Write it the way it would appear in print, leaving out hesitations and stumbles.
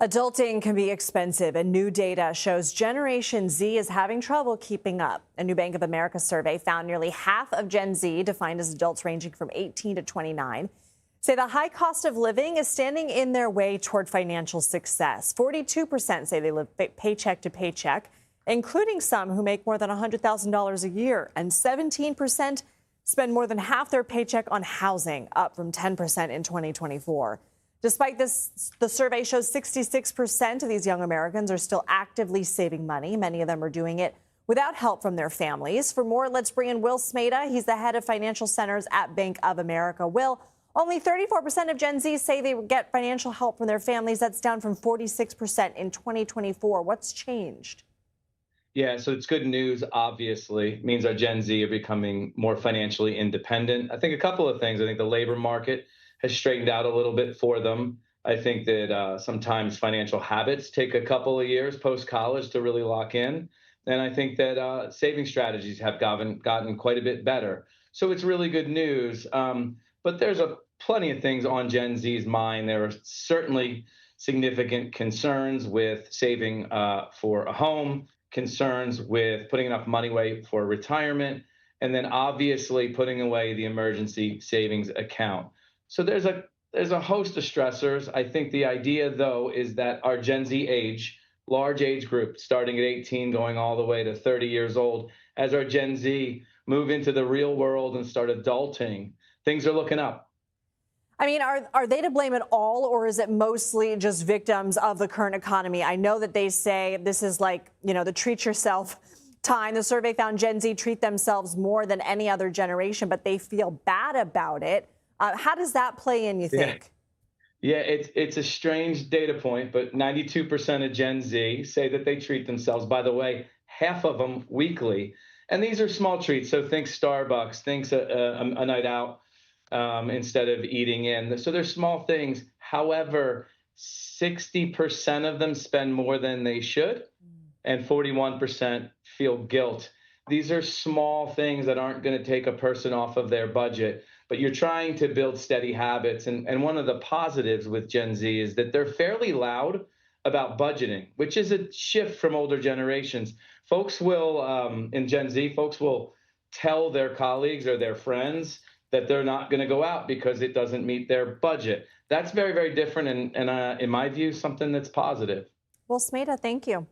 Adulting can be expensive, and new data shows Generation Z is having trouble keeping up. A new Bank of America survey found nearly half of Gen Z, defined as adults ranging from 18 to 29, say the high cost of living is standing in their way toward financial success. 42% say they live paycheck to paycheck, including some who make more than $100,000 a year, and 17% spend more than half their paycheck on housing, up from 10% in 2024. Despite this, the survey shows 66% of these young Americans are still actively saving money. Many of them are doing it without help from their families. For more, let's bring in Will Smayda. He's the head of financial centers at Bank of America. Will, only 34% of Gen Z say they get financial help from their families. That's down from 46% in 2024. What's changed? Yeah, so it's good news, obviously. It means our Gen Z are becoming more financially independent. I think a couple of things. I think the labor market has straightened out a little bit for them. I think that sometimes financial habits take a couple of years post-college to really lock in. And I think that saving strategies have gotten quite a bit better. So it's really good news. But there's plenty of things on Gen Z's mind. There are certainly significant concerns with saving for a home, concerns with putting enough money away for retirement, and then obviously putting away the emergency savings account. So there's a host of stressors. I think the idea, though, is that our Gen Z age, large age group, starting at 18, going all the way to 30 years old, as our Gen Z move into the real world and start adulting, things are looking up. I mean, are they to blame at all, or is it mostly just victims of the current economy? I know that they say this is like, the treat yourself time. The survey found Gen Z treat themselves more than any other generation, but they feel bad about it. How does that play in, you think? Yeah, it's a strange data point, but 92% of Gen Z say that they treat themselves. By the way, half of them weekly. And these are small treats. So think Starbucks, think a night out instead of eating in. So they're small things. However, 60% of them spend more than they should, and 41% feel guilt. These are small things that aren't going to take a person off of their budget. But you're trying to build steady habits. And one of the positives with Gen Z is that they're fairly loud about budgeting, which is a shift from older generations. Folks will, in Gen Z, folks will tell their colleagues or their friends that they're not going to go out because it doesn't meet their budget. That's very, very different. And in my view, something that's positive. Well, Smayda, thank you.